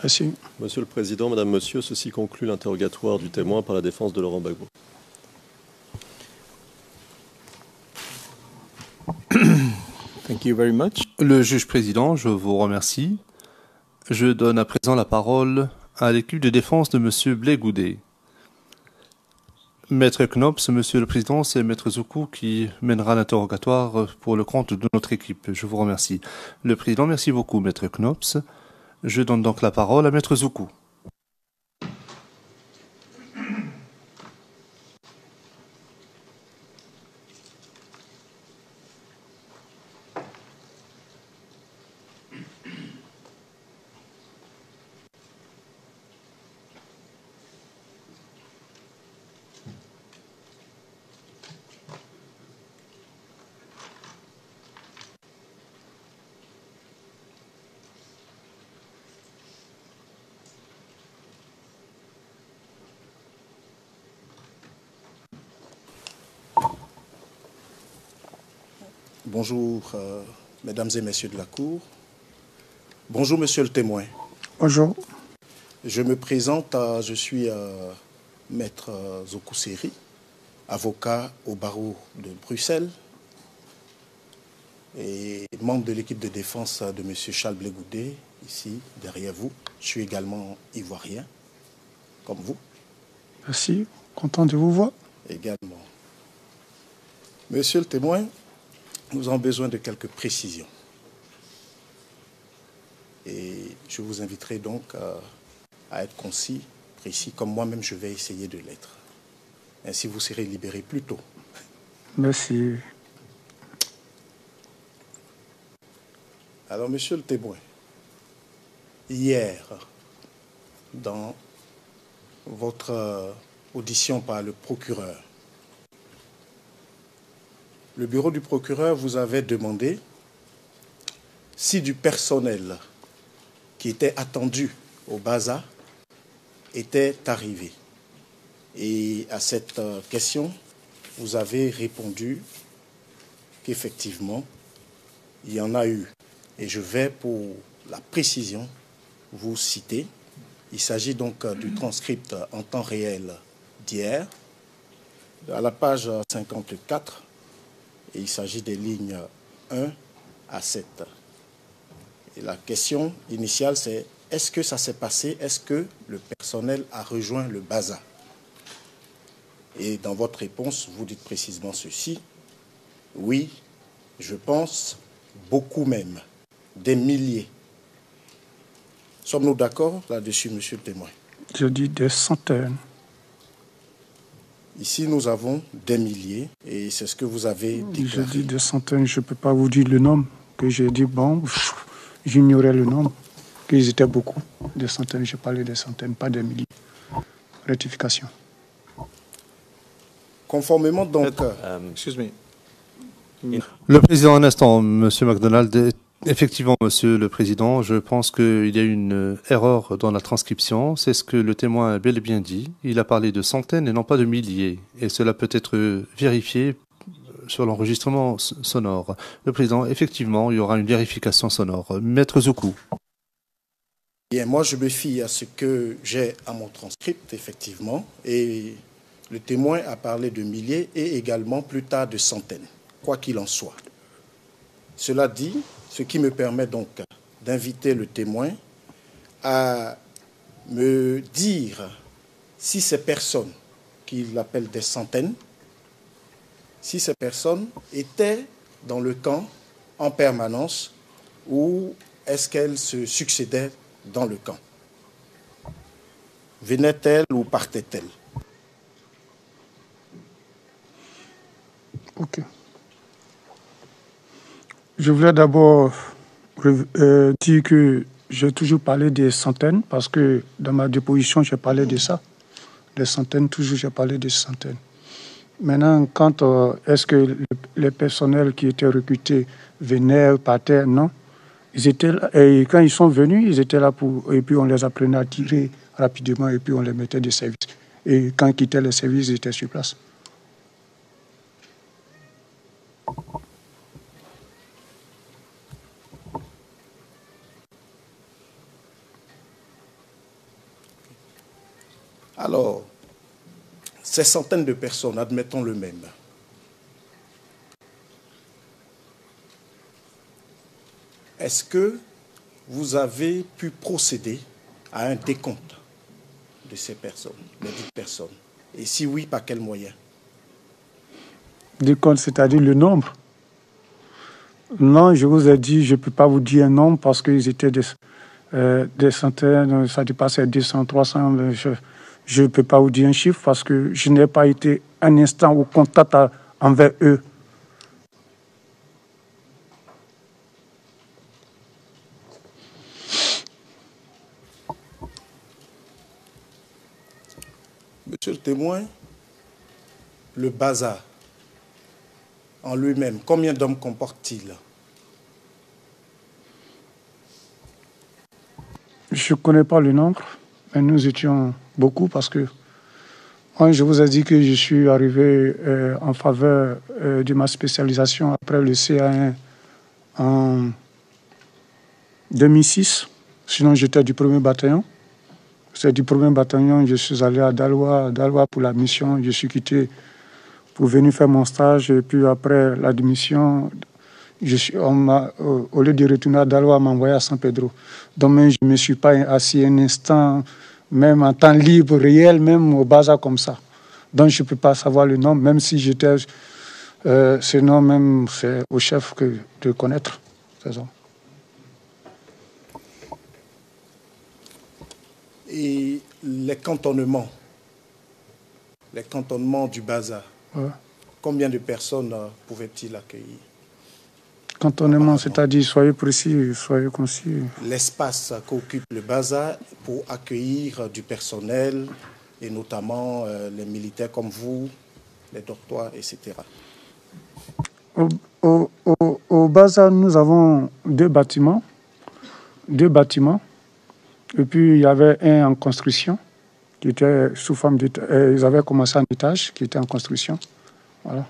Merci. Monsieur le Président, Madame, Monsieur, ceci conclut l'interrogatoire du témoin par la défense de Laurent Gbagbo. Thank you very much. Le juge président, je vous remercie. Je donne à présent la parole à l'équipe de défense de Monsieur Blé Goudet. Maître Knops, Monsieur le Président, c'est Maître Zoukou qui mènera l'interrogatoire pour le compte de notre équipe. Je vous remercie. Le Président, merci beaucoup, Maître Knops. Je donne donc la parole à Maître Zoukou. Bonjour, mesdames et messieurs de la Cour. Bonjour, monsieur le témoin. Bonjour. Je me présente, je suis maître Zoukou Seri, avocat au barreau de Bruxelles et membre de l'équipe de défense de monsieur Charles Blé Goudet, ici, derrière vous. Je suis également ivoirien, comme vous. Merci. Content de vous voir. Également. Monsieur le témoin, nous avons besoin de quelques précisions. Et je vous inviterai donc à être concis, précis, comme moi-même je vais essayer de l'être. Ainsi, vous serez libéré plus tôt. Merci. Alors, monsieur le témoin, hier, dans votre audition par le procureur, le bureau du procureur vous avait demandé si du personnel qui était attendu au Baza était arrivé. Et à cette question, vous avez répondu qu'effectivement, il y en a eu. Et je vais, pour la précision, vous citer. Il s'agit donc du transcript en temps réel d'hier, à la page 54. Et il s'agit des lignes 1 à 7. Et la question initiale, c'est est-ce que ça s'est passé? Est-ce que le personnel a rejoint le Baza? Et dans votre réponse, vous dites précisément ceci. Oui, je pense, beaucoup même, des milliers. Sommes-nous d'accord là-dessus, monsieur le témoin? Je dis des centaines. Ici, nous avons des milliers et c'est ce que vous avez déclaré. Je dis des centaines, je ne peux pas vous dire le nombre. Que j'ai dit, bon, j'ignorais le nombre, qu'ils étaient beaucoup. Des centaines, je parlais des centaines, pas des milliers. Rectification. Conformément donc... Excuse me. Le Président, un instant, Monsieur MacDonald. Effectivement, Monsieur le Président, je pense qu'il y a une erreur dans la transcription. C'est ce que le témoin a bel et bien dit. Il a parlé de centaines et non pas de milliers. Et cela peut être vérifié sur l'enregistrement sonore. Le Président, effectivement, il y aura une vérification sonore. Maître Zoukou. Bien, moi, je me fie à ce que j'ai à mon transcript, effectivement. Et le témoin a parlé de milliers et également plus tard de centaines, quoi qu'il en soit. Cela dit, ce qui me permet donc d'inviter le témoin à me dire si ces personnes, qu'il appelle des centaines, si ces personnes étaient dans le camp en permanence ou est-ce qu'elles se succédaient dans le camp? Venaient-elles ou partaient-elles? Ok. Je voulais d'abord dire que j'ai toujours parlé des centaines parce que dans ma déposition, j'ai parlé de ça. Des centaines, toujours j'ai parlé des centaines. Maintenant, quand est-ce que les personnels qui étaient recrutés venaient, partaient, non. Ils étaient là, et quand ils sont venus, ils étaient là et puis on les apprenait à tirer rapidement et puis on les mettait de service. Et quand ils quittaient le service, ils étaient sur place. Alors, ces centaines de personnes, admettons le même. Est-ce que vous avez pu procéder à un décompte de ces personnes, de dites personnes? Et si oui, par quels moyens? Décompte, c'est-à-dire le nombre. Non, je vous ai dit, je ne peux pas vous dire un nombre parce qu'ils étaient des centaines, ça dépassait 200, 300. Je ne peux pas vous dire un chiffre parce que je n'ai pas été un instant au contact envers eux. Monsieur le témoin, le bazar en lui-même, combien d'hommes comporte-t-il? Je ne connais pas le nombre, mais nous étions beaucoup parce que moi, je vous ai dit que je suis arrivé en faveur de ma spécialisation après le CA1 en 2006. Sinon, j'étais du 1er bataillon. C'est du 1er bataillon, je suis allé à Daloa pour la mission. Je suis quitté pour venir faire mon stage. Et puis après l'admission, au lieu de retourner à Daloa, on m'a envoyé à San Pedro. Donc même, je ne me suis pas assis un instant, même en temps libre, réel, même au bazar comme ça. Donc je ne peux pas savoir le nom, même si j'étais... ce nom même, c'est au chef de connaître. C'est ça. Et les cantonnements du bazar, Ouais. combien de personnes pouvaient-ils accueillir? Cantonnement, c'est-à-dire, soyez précis, soyez concis. L'espace qu'occupe le bazar pour accueillir du personnel, et notamment les militaires comme vous, les docteurs, etc. Au bazar, nous avons deux bâtiments. Et puis, il y avait un en construction, qui était sous forme d'étage. Ils avaient commencé en étage, qui était en construction. Voilà.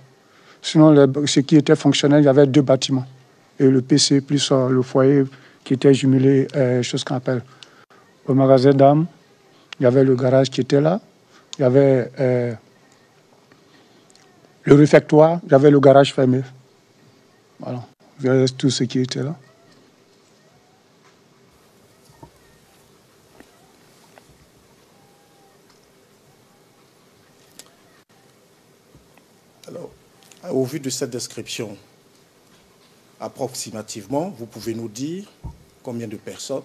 Sinon, ce qui était fonctionnel, il y avait deux bâtiments. Et le PC plus le foyer qui était jumelé, chose qu'on appelle le magasin d'armes. Il y avait le garage qui était là. Il y avait le réfectoire. Il y avait le garage fermé. Voilà. Il y avait tout ce qui était là. Alors, au vu de cette description, approximativement, vous pouvez nous dire combien de personnes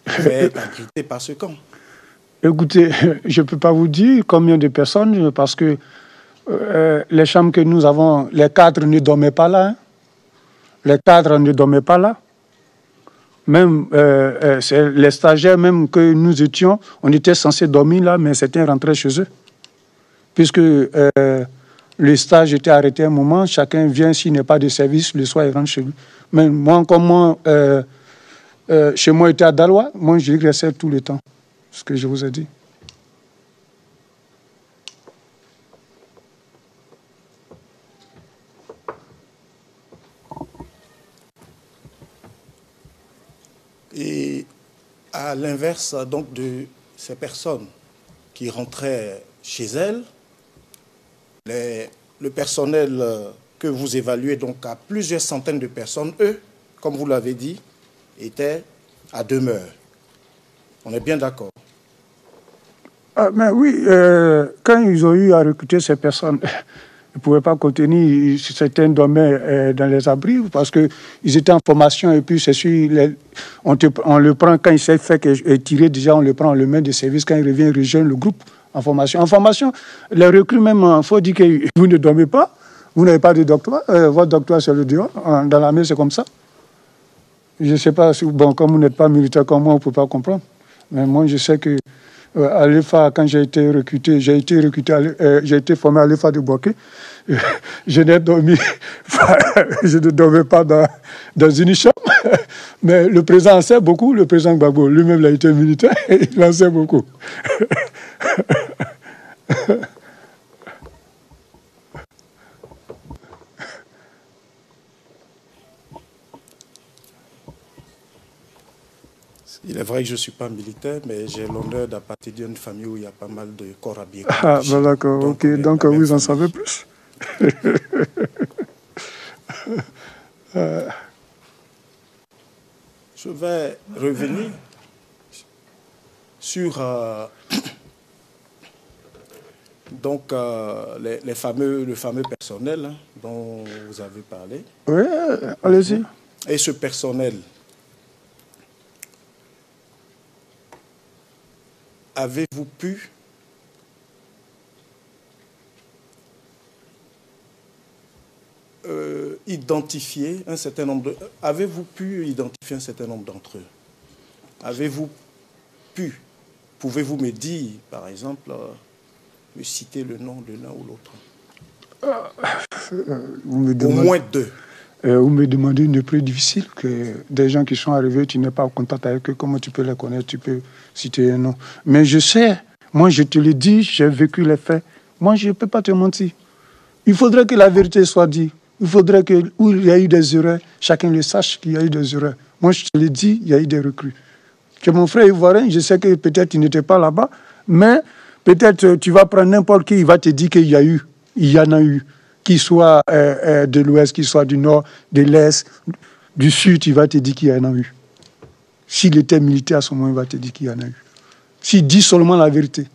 pouvaient être abritées par ce camp? Écoutez, je ne peux pas vous dire combien de personnes, parce que les chambres que nous avons, les cadres ne dormaient pas là. Hein. Les cadres ne dormaient pas là. Même les stagiaires, même que nous étions, on était censés dormir là, mais certains rentraient chez eux. Puisque le stage était arrêté un moment, chacun vient, s'il n'est pas de service, le soir, il rentre chez lui. Mais moi, comme moi, chez moi, j'étais à Daloa, moi, j'y restais tout le temps, ce que je vous ai dit. Et à l'inverse donc de ces personnes qui rentraient chez elles, le personnel que vous évaluez donc à plusieurs centaines de personnes, eux, comme vous l'avez dit, étaient à demeure. On est bien d'accord? Ah, mais oui, quand ils ont eu à recruter ces personnes, ils ne pouvaient pas contenir, certains dormaient dans les abris parce qu'ils étaient en formation et puis c'est sûr, on le prend quand il s'est fait tirer, déjà on le prend, on le met de service, quand il revient, il rejoint le groupe en formation. En formation, les recrues même, il faut dire que vous ne dormez pas, vous n'avez pas de doctorat, votre doctorat c'est le dehors, dans l'armée c'est comme ça. Je ne sais pas, bon, comme vous n'êtes pas militaire comme moi, on ne peut pas comprendre, mais moi je sais que à l'EFA, quand j'ai été recruté, j'ai été formé à l'EFA de Boaké. Je n'ai dormi, je ne dormais pas dans une chambre, mais le président en sait beaucoup, le président Gbagbo, lui-même il a été militaire, il en sait beaucoup. Il est vrai que je ne suis pas militaire, mais j'ai l'honneur d'appartenir à une famille où il y a pas mal de corps habillés. Ah, ben d'accord, ok. Donc vous en savez plus. Je vais revenir sur donc, le fameux personnel hein, dont vous avez parlé. Oui, allez-y. Et ce personnel, avez-vous pu identifier un certain nombre d'entre eux? Avez-vous pu, pouvez-vous me dire, par exemple, me citer le nom de l'un ou l'autre? Au moins deux. Vous me demandez une plus difficile que des gens qui sont arrivés, tu n'es pas en contact avec eux, comment tu peux les connaître, tu peux citer un nom. Mais je sais, moi je te le dis, j'ai vécu les faits. Moi je ne peux pas te mentir. Il faudrait que la vérité soit dite. Il faudrait que, où il y a eu des erreurs, chacun le sache qu'il y a eu des erreurs. Moi je te le dis, il y a eu des recrues. Que mon frère ivoirien, je sais que peut-être il n'était pas là-bas, mais peut-être tu vas prendre n'importe qui, il va te dire qu'il y en a eu. Qu'il soit de l'Ouest, qu'il soit du Nord, de l'Est, du Sud, il va te dire qu'il y en a eu. S'il était militaire à ce moment, il va te dire qu'il y en a eu. S'il dit seulement la vérité.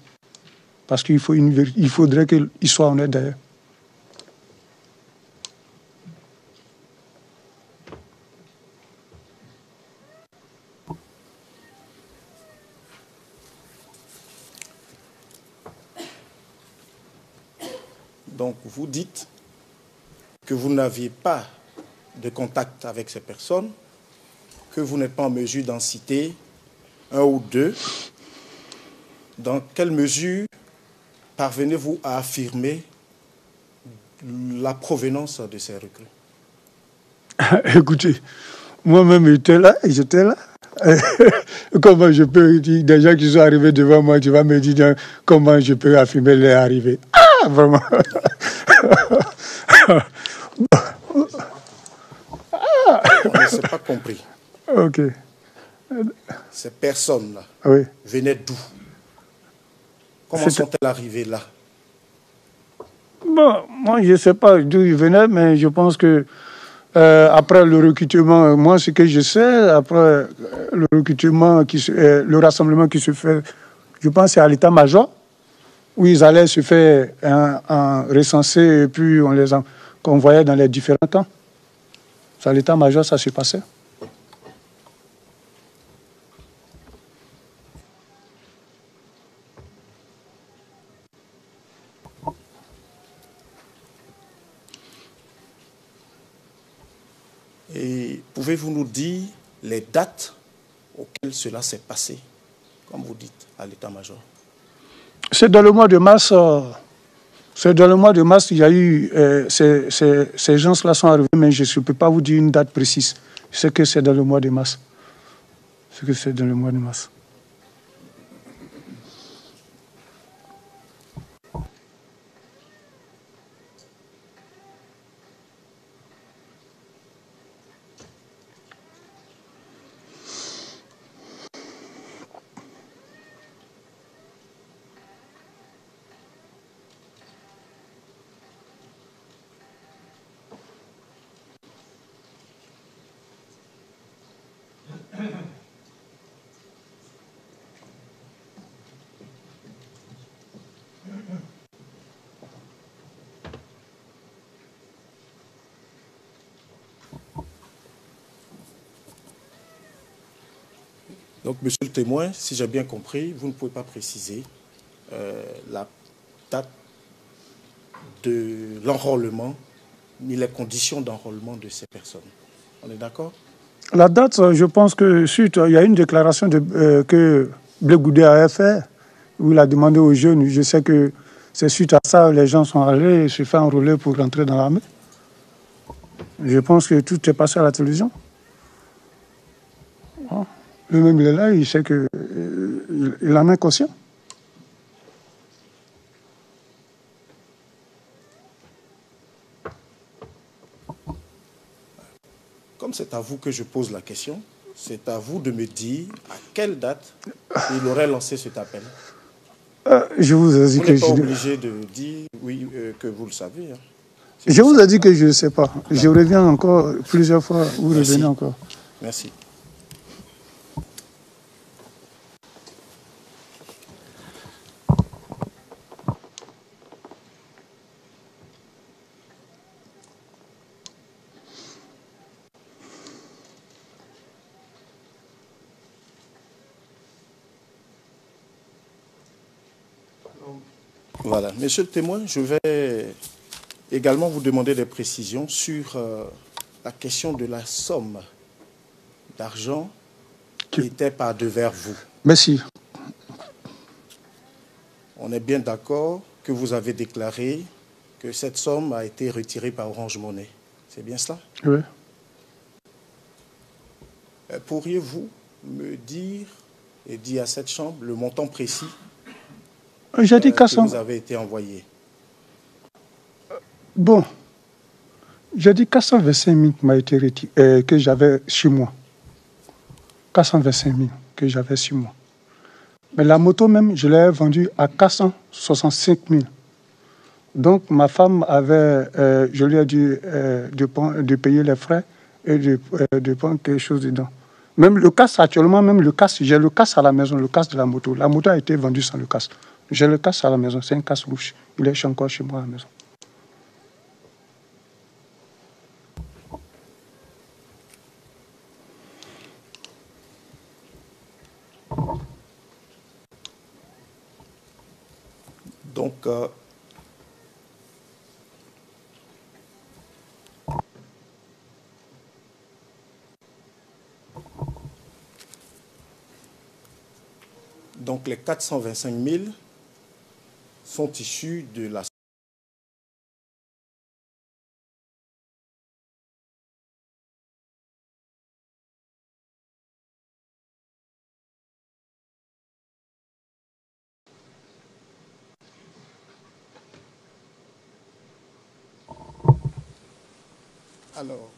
Parce qu'il faudrait qu'il soit honnête d'ailleurs. Donc vous dites que vous n'aviez pas de contact avec ces personnes, que vous n'êtes pas en mesure d'en citer un ou deux. Dans quelle mesure parvenez-vous à affirmer la provenance de ces recrues? Écoutez, moi-même j'étais là. Comment je peux dire, des gens qui sont arrivés devant moi, tu vas me dire comment je peux affirmer les arrivées. Ah, vraiment. On ne s'est pas compris. Ok. Ces personnes-là Oui. venaient d'où? Comment sont-elles arrivées là? Bon, moi je ne sais pas d'où ils venaient, mais je pense que après le recrutement, moi ce que je sais, après le recrutement, le rassemblement qui se fait, je pense c'est à l'état-major, où ils allaient se faire recenser et puis on les convoyait dans les différents camps. C'est à l'état-major, ça se passait. Et pouvez-vous nous dire les dates auxquelles cela s'est passé, comme vous dites, à l'état-major? C'est dans le mois de mars. C'est dans le mois de mars, il y a eu ces gens-là sont arrivés, mais je ne peux pas vous dire une date précise. Je sais que c'est dans le mois de mars. C'est que c'est dans le mois de mars. Donc, monsieur le témoin, si j'ai bien compris, vous ne pouvez pas préciser la date de l'enrôlement ni les conditions d'enrôlement de ces personnes. On est d'accord? La date, je pense que suite, il y a une déclaration que Blé Goudé a fait, où il a demandé aux jeunes, je sais que c'est suite à ça les gens sont allés et se fait enrôler pour rentrer dans l'armée. Je pense que tout est passé à la télévision. Lui-même, il est là, il sait que il en est conscient. Comme c'est à vous que je pose la question, c'est à vous de me dire à quelle date il aurait lancé cet appel. Je vous ai dit Vous que n'êtes pas je... obligé de dire oui, que vous le savez. Hein. Je vous ai dit que je ne sais pas. Je reviens encore plusieurs fois. Vous revenez encore. Merci. Voilà. Monsieur le témoin, je vais également vous demander des précisions sur la question de la somme d'argent qui était par devers vous. Merci. On est bien d'accord que vous avez déclaré que cette somme a été retirée par Orange Money. C'est bien cela? Oui. Pourriez-vous me dire et dire à cette chambre le montant précis J'ai dit que vous avez été envoyé? Bon, j'ai dit 425 000 qui m'a été retiré, que j'avais chez moi. 425 000 que j'avais sur moi. Mais la moto même, je l'ai vendue à 465 000. Donc ma femme avait, je lui ai dit de payer les frais et de prendre quelque chose dedans. Même le casque, actuellement, même le casque, j'ai le casque à la maison, le casque de la moto. La moto a été vendue sans le casque. J'ai le casque à la maison, c'est un casque rouge. Il est encore chez moi à la maison. Donc les 425 000 sont issus de la... Alors,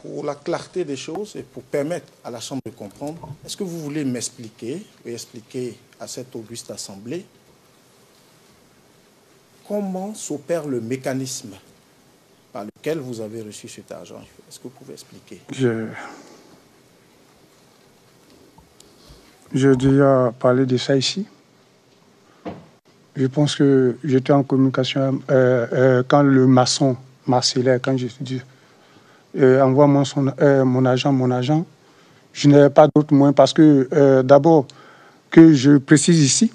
pour la clarté des choses et pour permettre à la Chambre de comprendre, est-ce que vous voulez m'expliquer et expliquer à cette auguste assemblée comment s'opère le mécanisme par lequel vous avez reçu cet argent? Est-ce que vous pouvez expliquer? J'ai déjà parlé de ça ici. Je pense que j'étais en communication quand le maçon Marcellin, quand je dis envoie-moi mon agent, je n'avais pas d'autre moyen parce que d'abord, que je précise ici,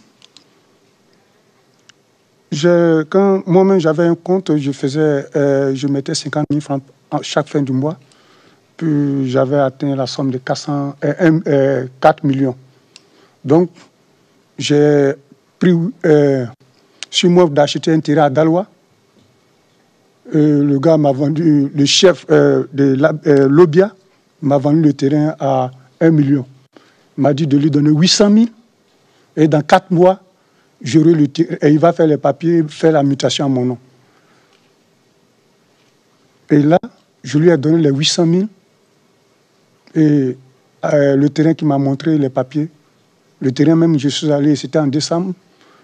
quand moi-même j'avais un compte, je mettais 50 000 francs chaque fin du mois, puis j'avais atteint la somme de 4 millions. Donc, j'ai pris sur moi d'acheter un terrain à Daloa. Le gars m'a vendu, le chef de l'Obia m'a vendu le terrain à 1 million. Il m'a dit de lui donner 800 000 et dans 4 mois, j'aurai le terrain et il va faire les papiers, faire la mutation à mon nom. Et là, je lui ai donné les 800 000 et le terrain qui m'a montré les papiers. Le terrain même, je suis allé, c'était en décembre.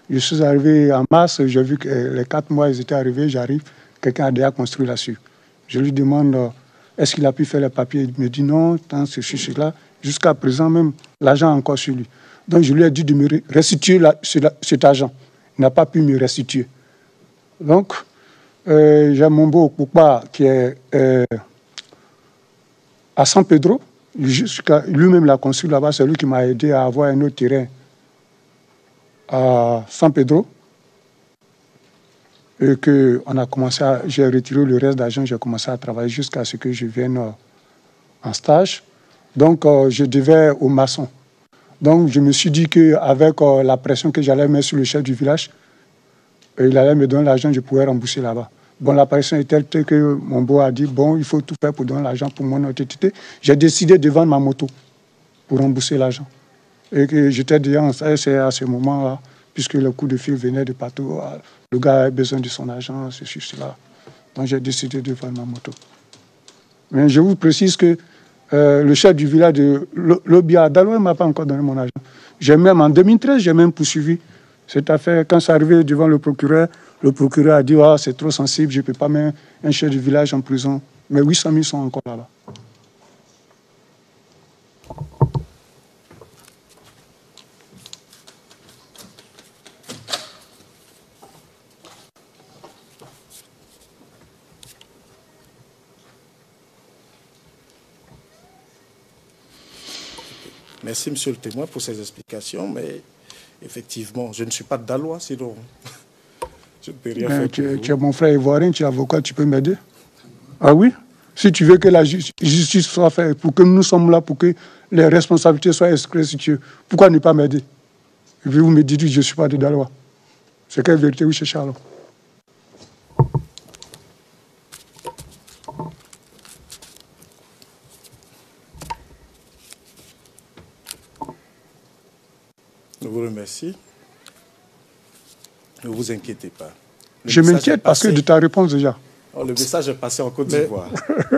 Je suis arrivé en mars, j'ai vu que les 4 mois, ils étaient arrivés, j'arrive, quelqu'un a déjà construit là-dessus. Je lui demande, est-ce qu'il a pu faire les papiers? Il me dit non, tant ceci, cela. Jusqu'à présent même, l'argent est encore sur lui. Donc je lui ai dit de me restituer cet argent. Il n'a pas pu me restituer. Donc, j'ai mon beau Poupa qui est à San Pedro. Lui-même l'a construit là-bas, c'est lui qui m'a aidé à avoir un autre terrain à San Pedro. Et que j'ai retiré le reste d'argent, j'ai commencé à travailler jusqu'à ce que je vienne en stage. Donc, je devais au maçon. Donc, je me suis dit qu'avec la pression que j'allais mettre sur le chef du village, il allait me donner l'argent, je pouvais rembourser là-bas. Bon, la pression est telle que mon beau a dit, bon, il faut tout faire pour donner l'argent pour mon entité. J'ai décidé de vendre ma moto pour rembourser l'argent. Et que j'étais déjà en stage, c'est à ce moment-là, puisque le coup de fil venait de partout. Le gars avait besoin de son argent, ceci, cela. Donc j'ai décidé de vendre ma moto. Mais je vous précise que le chef du village de Lobia Daloin ne m'a pas encore donné mon argent. En 2013, j'ai même poursuivi cette affaire. Quand c'est arrivé devant le procureur a dit « c'est trop sensible, je ne peux pas mettre un chef du village en prison ». Mais 800 000 sont encore là-bas. Merci, monsieur le témoin, pour ces explications, mais effectivement, je ne suis pas de Dalois, sinon je ne peux rien faire pour vous. Tu es mon frère ivoirien, tu es avocat, tu peux m'aider? Ah oui? Si tu veux que la justice soit faite, pour que nous sommes là, pour que les responsabilités soient esclaircies, pourquoi ne pas m'aider? Et puis vous me dites que je ne suis pas de Dalois. C'est quelle vérité vous cherchez alors? Je vous remercie. Ne vous inquiétez pas. Je m'inquiète parce que de ta réponse déjà. Oh, le message est passé en Côte d'Ivoire.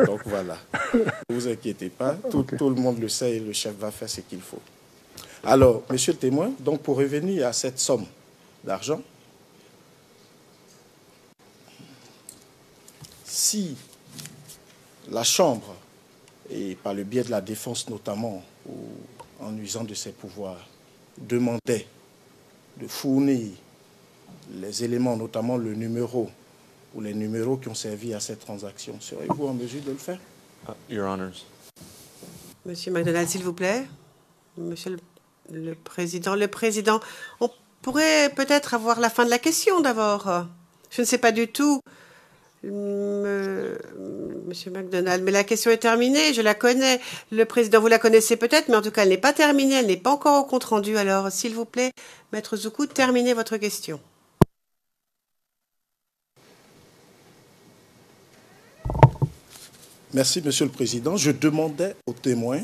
Donc voilà. Ne vous inquiétez pas. Tout le monde le sait et le chef va faire ce qu'il faut. Alors, monsieur le témoin, donc pour revenir à cette somme d'argent, si la Chambre, et par le biais de la défense notamment, ou en usant de ses pouvoirs, demandait de fournir les éléments, notamment le numéro ou les numéros qui ont servi à cette transaction, serez-vous en mesure de le faire? Your Honors. Monsieur McDonald, s'il vous plaît. Monsieur le Président. Le Président, on pourrait peut-être avoir la fin de la question d'abord. Je ne sais pas du tout, Monsieur McDonald, mais la question est terminée, je la connais. Le Président, vous la connaissez peut-être, mais en tout cas, elle n'est pas terminée, elle n'est pas encore au compte-rendu. Alors, s'il vous plaît, Maître Zoukou, terminez votre question. Merci, Monsieur le Président. Je demandais au témoin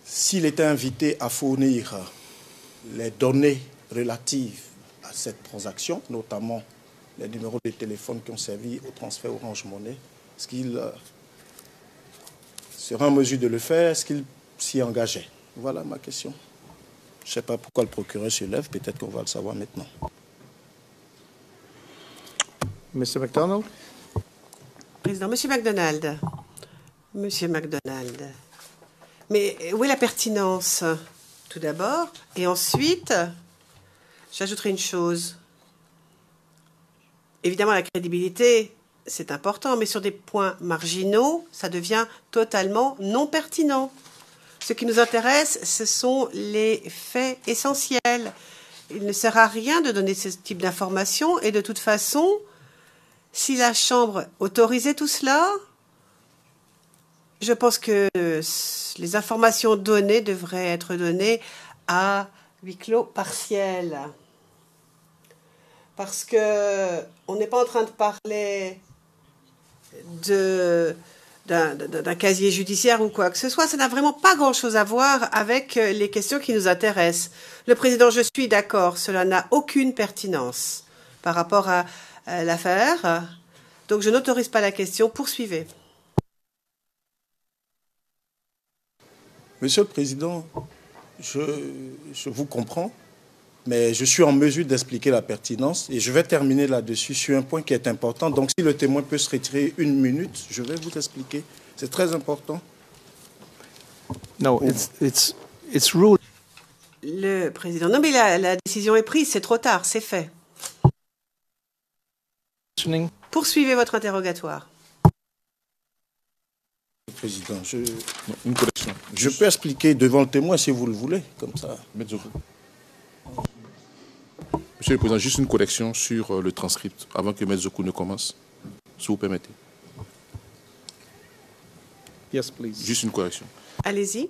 s'il était invité à fournir les données relatives à cette transaction, notamment les numéros de téléphone qui ont servi au transfert Orange Money. Est-ce qu'il sera en mesure de le faire? Est-ce qu'il s'y engageait? Voilà ma question. Je ne sais pas pourquoi le procureur se lève, peut-être qu'on va le savoir maintenant. Mr. McDonald? Président, Monsieur McDonald. Monsieur McDonald. Mais où est la pertinence, tout d'abord? Et ensuite, j'ajouterai une chose. Évidemment, la crédibilité, c'est important, mais sur des points marginaux, ça devient totalement non pertinent. Ce qui nous intéresse, ce sont les faits essentiels. Il ne sert à rien de donner ce type d'informations, et de toute façon, si la Chambre autorisait tout cela, je pense que les informations données devraient être données à huis clos partiel. Parce qu'on n'est pas en train de parler d'un casier judiciaire ou quoi que ce soit. Ça n'a vraiment pas grand-chose à voir avec les questions qui nous intéressent. Le Président, je suis d'accord, cela n'a aucune pertinence par rapport à l'affaire. Donc, je n'autorise pas la question. Poursuivez. Monsieur le Président, je vous comprends, mais je suis en mesure d'expliquer la pertinence et je vais terminer là-dessus sur un point qui est important. Donc, si le témoin peut se retirer 1 minute, je vais vous expliquer. C'est très important. No, it's ruled. Le Président, non mais la décision est prise, c'est trop tard, c'est fait. Poursuivez votre interrogatoire. Président, une correction. Je peux expliquer devant le témoin si vous le voulez, comme ça. Monsieur le Président, juste une correction sur le transcript avant que M. Zoukou ne commence, si vous permettez. Yes, please. Juste une correction. Allez-y.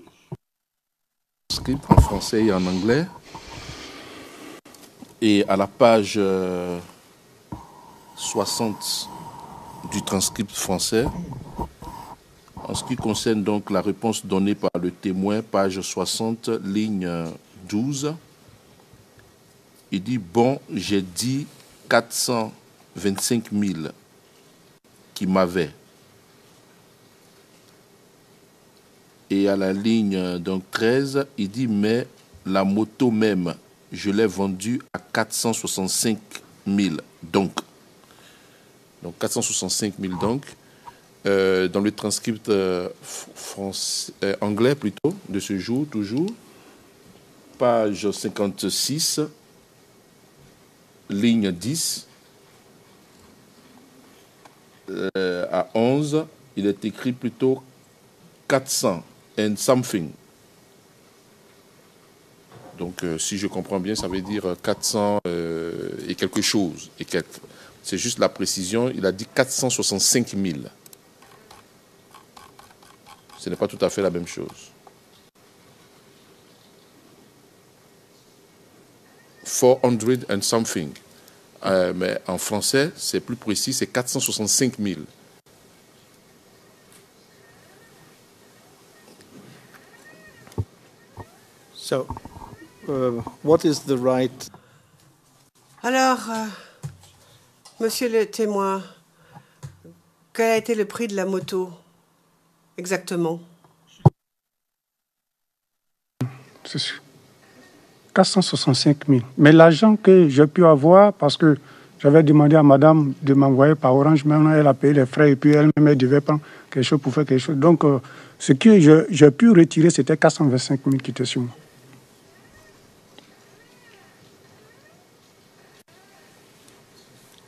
Transcript en français et en anglais. Et à la page 60 du transcript français, en ce qui concerne donc la réponse donnée par le témoin, page 60, ligne 12, il dit, bon, j'ai dit 425 000 qui m'avaient. Et à la ligne donc 13, il dit « Mais la moto même, je l'ai vendue à 465 000 donc. » Donc 465 000 donc. Dans le transcript anglais plutôt, de ce jour, toujours, page 56, ligne 10, à 11, il est écrit plutôt 400 and something. Donc, si je comprends bien, ça veut dire 400 et quelque chose. C'est juste la précision, il a dit 465 000. Ce n'est pas tout à fait la même chose. 400 and something. Mais en français, c'est plus précis, c'est 465 000. So, what is the right? Alors, monsieur le témoin, quel a été le prix de la moto exactement? C'est 465 000. Mais l'argent que j'ai pu avoir, parce que j'avais demandé à madame de m'envoyer par Orange, maintenant elle a payé les frais et puis elle-même elle devait prendre quelque chose pour faire quelque chose. Donc, ce que j'ai pu retirer, c'était 425 000 qui étaient sur moi.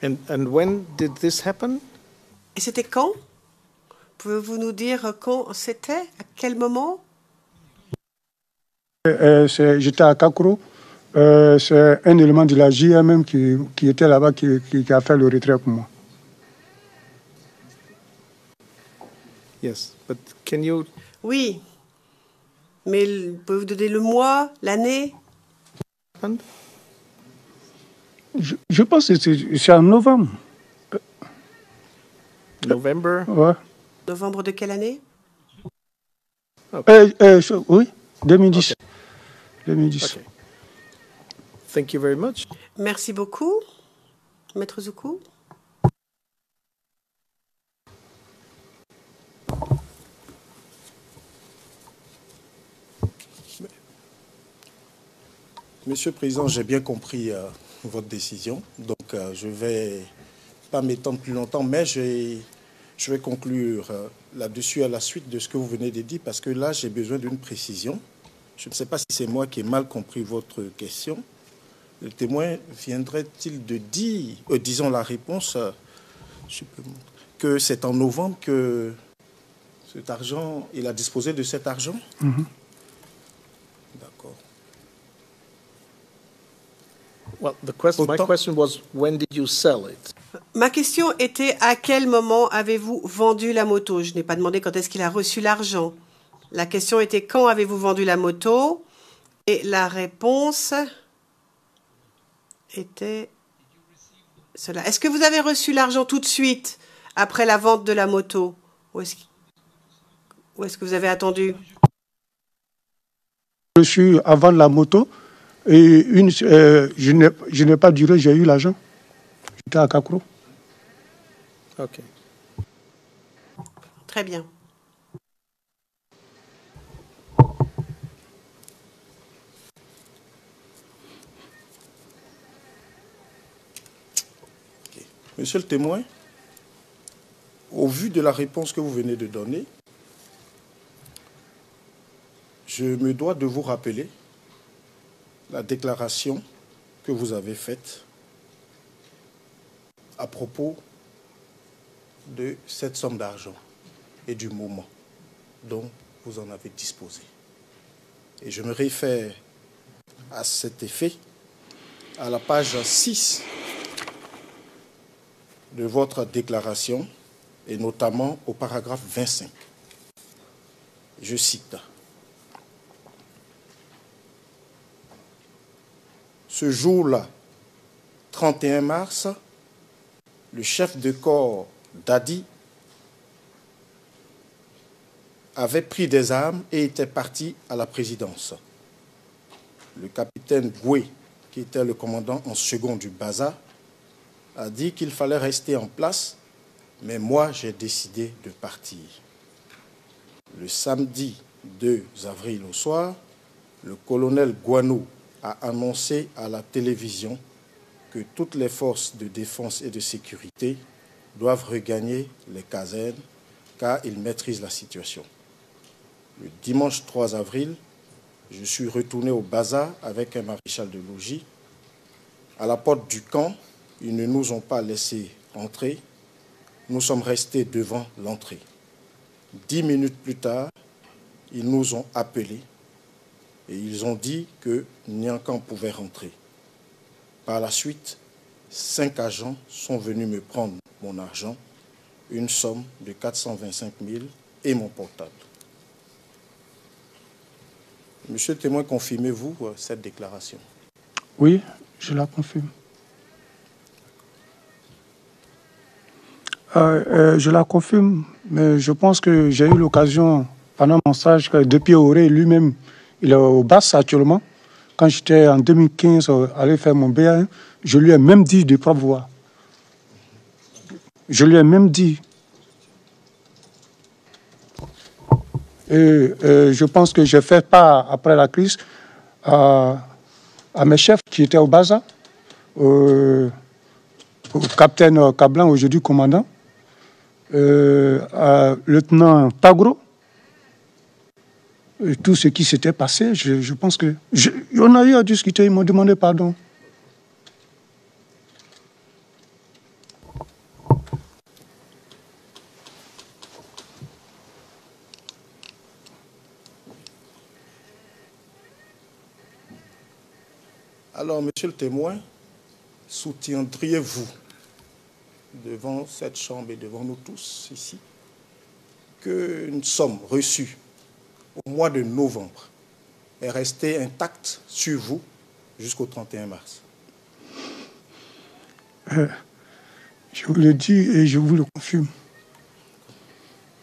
And when did this happen? Et c'était quand? Pouvez-vous nous dire quand c'était? À quel moment? J'étais à Kakro. C'est un élément de la JMM qui était là-bas qui a fait le retrait pour moi. Yes, but can you? Oui. Mais pouvez-vous donner le mois, l'année? Je pense que c'est en novembre. November? Ouais. Novembre de quelle année? Oui, 2010. Okay. 2010. Okay. Thank you very much. Merci beaucoup, Maître Zoukou. Monsieur le Président, j'ai bien compris votre décision. Donc, je ne vais pas m'étendre plus longtemps, mais je vais conclure là-dessus à la suite de ce que vous venez de dire, parce que là, j'ai besoin d'une précision. Je ne sais pas si c'est moi qui ai mal compris votre question. Le témoin viendrait-il de dire, disons la réponse, que c'est en novembre que cet argent, il a disposé de cet argent? D'accord. Well, my question was, when did you sell it? Ma question était à quel moment avez-vous vendu la moto? Je n'ai pas demandé quand est-ce qu'il a reçu l'argent. La question était quand avez-vous vendu la moto? Et la réponse était cela. Est-ce que vous avez reçu l'argent tout de suite après la vente de la moto? Ou est-ce que vous avez attendu? Je suis avant la moto et je n'ai pas duré, j'ai eu l'argent. J'étais à Kakro. Ok. Très bien. Monsieur le témoin, au vu de la réponse que vous venez de donner, je me dois de vous rappeler la déclaration que vous avez faite à propos de cette somme d'argent et du moment dont vous en avez disposé. Et je me réfère à cet effet à la page 6 de votre déclaration et notamment au paragraphe 25. Je cite. Ce jour-là, 31 mars, le chef de corps Dadi avait pris des armes et était parti à la présidence. Le capitaine Goué, qui était le commandant en second du Baza, a dit qu'il fallait rester en place, mais moi j'ai décidé de partir. Le samedi 2 avril au soir, le colonel Guano a annoncé à la télévision que toutes les forces de défense et de sécurité doivent regagner les casernes car ils maîtrisent la situation. Le dimanche 3 avril, je suis retourné au bazar avec un maréchal de logis. À la porte du camp, ils ne nous ont pas laissé entrer. Nous sommes restés devant l'entrée. 10 minutes plus tard, ils nous ont appelés et ils ont dit que Niankan pouvait rentrer. Par la suite, 5 agents sont venus me prendre mon argent, une somme de 425 000 et mon portable. Monsieur le témoin, confirmez-vous cette déclaration? Oui, je la confirme. Je la confirme, mais je pense que j'ai eu l'occasion, pendant mon stage, depuis Auré lui-même, il est au BAS actuellement. Quand j'étais en 2015 allé faire mon BA1, je lui ai même dit de propre voix. Je lui ai même dit. Et je pense que j'ai fait part, après la crise, à mes chefs qui étaient au bazar, au capitaine Cablan, aujourd'hui commandant, à lieutenant Tagro, et tout ce qui s'était passé, je pense que... on a eu à discuter, ils m'ont demandé pardon. Alors, monsieur le témoin, soutiendriez-vous devant cette chambre et devant nous tous ici qu'une somme reçue au mois de novembre est restée intacte sur vous jusqu'au 31 mars? Je vous le dis et je vous le confirme.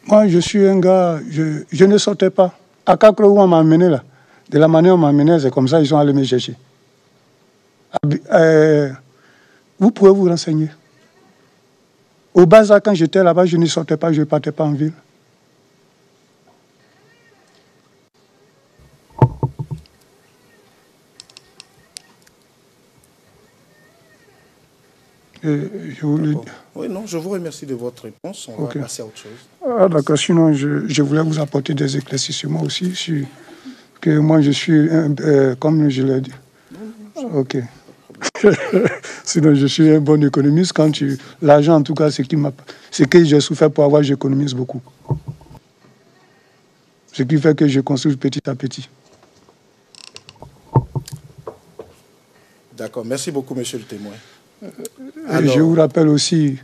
Moi, je suis un gars, je ne sortais pas. À Kakro, où on m'a amené là, de la manière où on m'a amené, c'est comme ça, ils sont allés me chercher. Vous pouvez vous renseigner. Au bazar, quand j'étais là-bas, je ne sortais pas, je ne partais pas en ville. Je vous le dis. Oui, non, je vous remercie de votre réponse. On va passer à autre chose. Ah, d'accord. Sinon, je voulais vous apporter des éclaircissements aussi, sur que moi, je suis, comme je l'ai dit. Ok. Sinon, je suis un bon économiste. L'argent, en tout cas, c'est que j'ai souffert pour avoir, j'économise beaucoup. Ce qui fait que je construis petit à petit. D'accord. Merci beaucoup, monsieur le témoin. Alors... Je vous rappelle aussi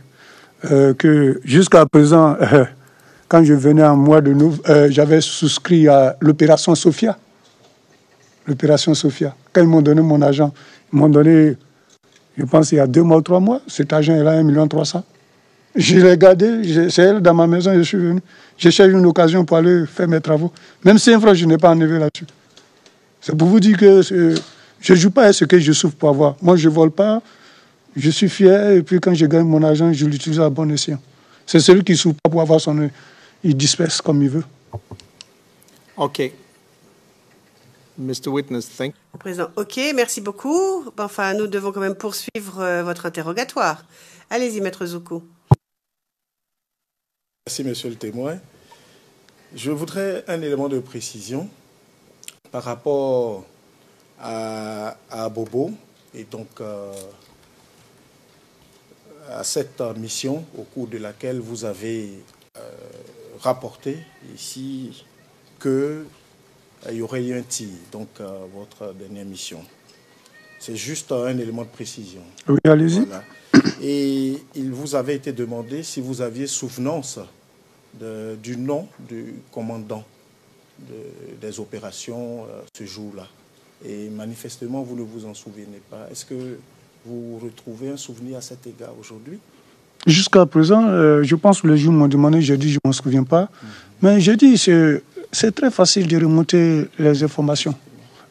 que jusqu'à présent, quand je venais en mois de novembre, j'avais souscrit à l'opération Sophia. L'opération Sophia. Quand ils m'ont donné mon argent, ils m'ont donné, je pense, il y a 2 mois ou 3 mois, cet argent est là, 1 300 000. Je l'ai gardé, c'est elle dans ma maison, je suis venu. J'ai cherché une occasion pour aller faire mes travaux. Même 5 francs, je n'ai pas enlevé là-dessus. C'est pour vous dire que je ne joue pas à ce que je souffre pour avoir. Moi, je ne vole pas, je suis fier, et puis quand je gagne mon argent, je l'utilise à bon escient. C'est celui qui ne souffre pas pour avoir son... Il disperse comme il veut. OK. Mr. Witness, thank you. Président, OK, merci beaucoup. Enfin, nous devons quand même poursuivre votre interrogatoire. Allez-y, Maître Zoukou. Merci, monsieur le témoin. Je voudrais un élément de précision par rapport à Bobo et donc à cette mission au cours de laquelle vous avez rapporté ici qu'il y aurait eu un tir, donc votre dernière mission. C'est juste un élément de précision. Oui, allez-y. Voilà. Et il vous avait été demandé si vous aviez souvenance du nom du commandant des opérations ce jour-là. Et manifestement, vous ne vous en souvenez pas. Est-ce que vous retrouvez un souvenir à cet égard aujourd'hui? Jusqu'à présent, je pense que les gens m'ont demandé, j'ai dit je ne m'en souviens pas. Mais j'ai dit, c'est très facile de remonter les informations.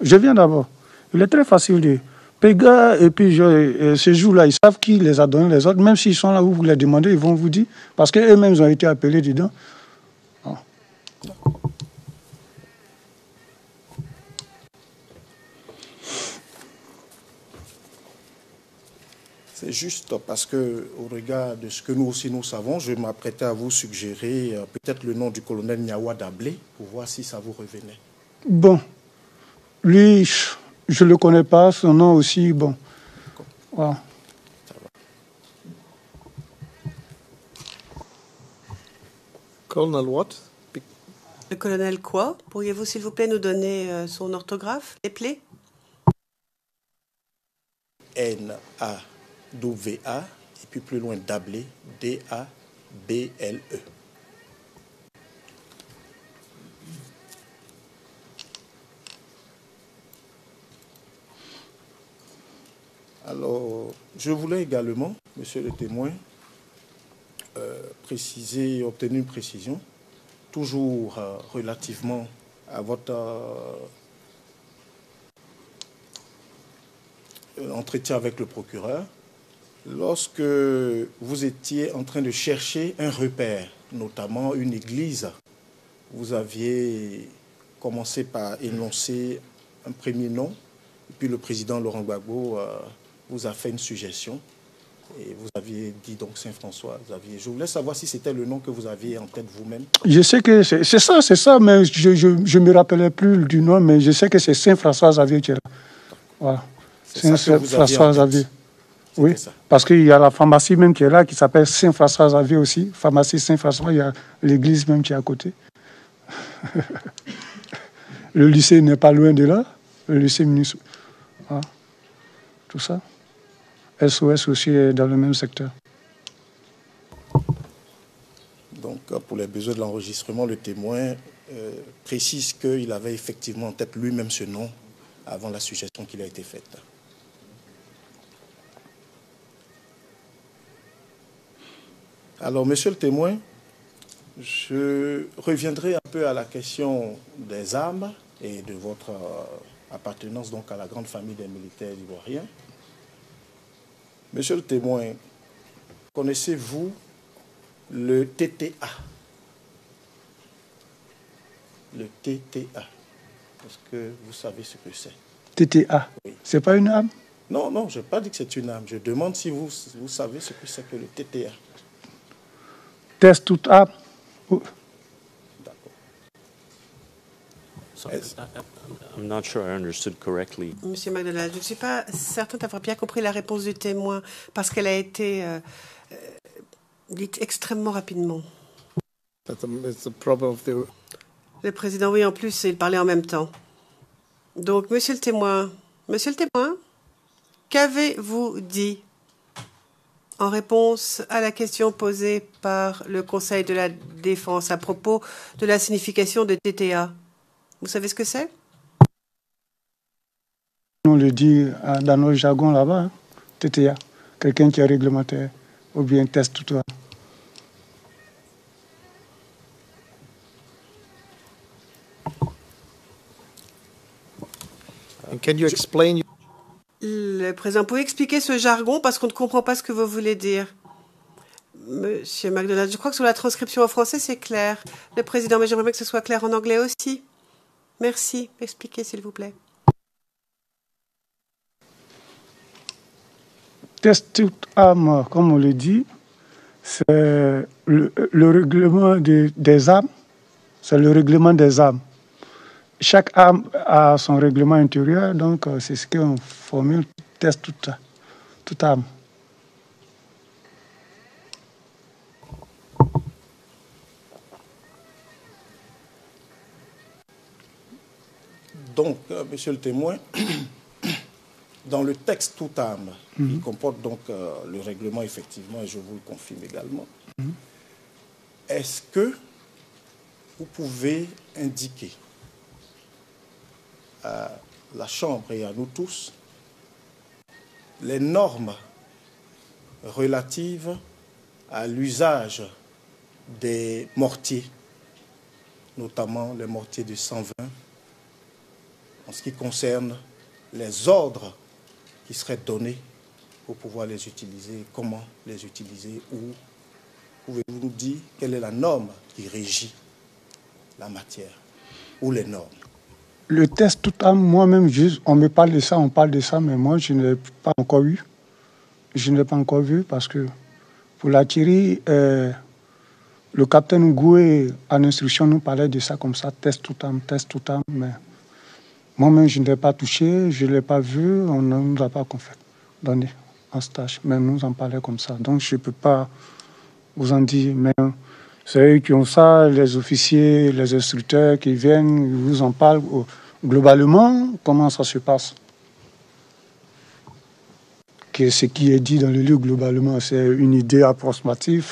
Je viens d'abord. Il est très facile de... Péga, et puis ces jours-là, ils savent qui les a donnés les autres. Même s'ils sont là où vous les demandez, ils vont vous dire. Parce qu'eux-mêmes, ils ont été appelés dedans. C'est juste parce que, au regard de ce que nous aussi nous savons, je m'apprêtais à vous suggérer peut-être le nom du colonel Nyawa Dablé pour voir si ça vous revenait. Bon, lui, je ne le connais pas, son nom aussi, bon. Voilà. Colonel what? Le colonel quoi? Pourriez-vous, s'il vous plaît, nous donner son orthographe, éplé? N-A-W-A, et puis plus loin, Dablé, D-A-B-L-E. Alors, je voulais également, monsieur le témoin, préciser, obtenir une précision, toujours relativement à votre entretien avec le procureur. Lorsque vous étiez en train de chercher un repère, notamment une église, vous aviez commencé par énoncer un premier nom, et puis le président Laurent Gbagbo vous a fait une suggestion. Et vous aviez dit donc Saint-François Xavier. Je voulais savoir si c'était le nom que vous aviez en tête vous-même. Je sais que c'est ça, mais je ne me rappelais plus du nom, mais je sais que c'est Saint-François Xavier qui est là. Voilà. Saint-François Xavier. Oui, ça. Parce qu'il y a la pharmacie même qui est là, qui s'appelle Saint-François Xavier aussi. Pharmacie Saint-François, il y a l'église même qui est à côté. Le lycée n'est pas loin de là, le lycée municipal. Voilà. Tout ça. SOS aussi est dans le même secteur. Donc, pour les besoins de l'enregistrement, le témoin précise qu'il avait effectivement en tête lui-même ce nom avant la suggestion qui lui a été faite. Alors, monsieur le témoin, je reviendrai un peu à la question des armes et de votre appartenance donc à la grande famille des militaires ivoiriens. Monsieur le témoin, connaissez-vous le TTA? Le TTA. Est-ce que vous savez ce que c'est? TTA? Oui. C'est pas une arme? Non, non, je n'ai pas dit que c'est une arme. Je demande si vous savez ce que c'est que le TTA. Test toute arme? D'accord. I'm not sure I understood correctly. Monsieur McDonald, je ne suis pas certain d'avoir bien compris la réponse du témoin parce qu'elle a été dite extrêmement rapidement. Le président, oui, en plus, il parlait en même temps. Donc, monsieur le témoin, qu'avez-vous dit en réponse à la question posée par le Conseil de la Défense à propos de la signification de TTA? Vous savez ce que c'est? On le dit dans notre jargon là-bas, hein, TTA, quelqu'un qui est réglementaire, ou bien test tout ça. Can you explain? Le président, pouvez expliquer ce jargon parce qu'on ne comprend pas ce que vous voulez dire. Monsieur McDonald, je crois que sur la transcription en français, c'est clair. Le président, mais j'aimerais bien que ce soit clair en anglais aussi. Merci. Expliquez, s'il vous plaît. Test toute arme, comme on le dit, c'est le règlement des armes. C'est le règlement des armes. Chaque arme a son règlement intérieur, donc c'est ce qu'on formule, test toute arme. Donc, monsieur le témoin, dans le texte toute arme, il comporte donc le règlement, effectivement, et je vous le confirme également. Est-ce que vous pouvez indiquer à la Chambre et à nous tous les normes relatives à l'usage des mortiers, notamment les mortiers de 120, en ce qui concerne les ordres qui seraient donnés pour pouvoir les utiliser, comment les utiliser, ou pouvez-vous nous dire quelle est la norme qui régit la matière, ou les normes? Le test toute arme, moi-même, on me parle de ça, on parle de ça, mais moi, je n'ai pas encore eu. je n'ai pas encore vu parce que pour l'artillerie, le capitaine Ngoué, en instruction, nous parlait de ça comme ça, test tout temps, mais moi-même, je ne l'ai pas touché, je ne l'ai pas vu, on ne nous a pas donné en stage, mais nous en parlait comme ça. Donc, je ne peux pas vous en dire, mais c'est eux qui ont ça, les officiers, les instructeurs qui viennent, ils vous en parlent. Globalement, comment ça se passe? Ce qui est dit dans le livre, globalement, c'est une idée approximative.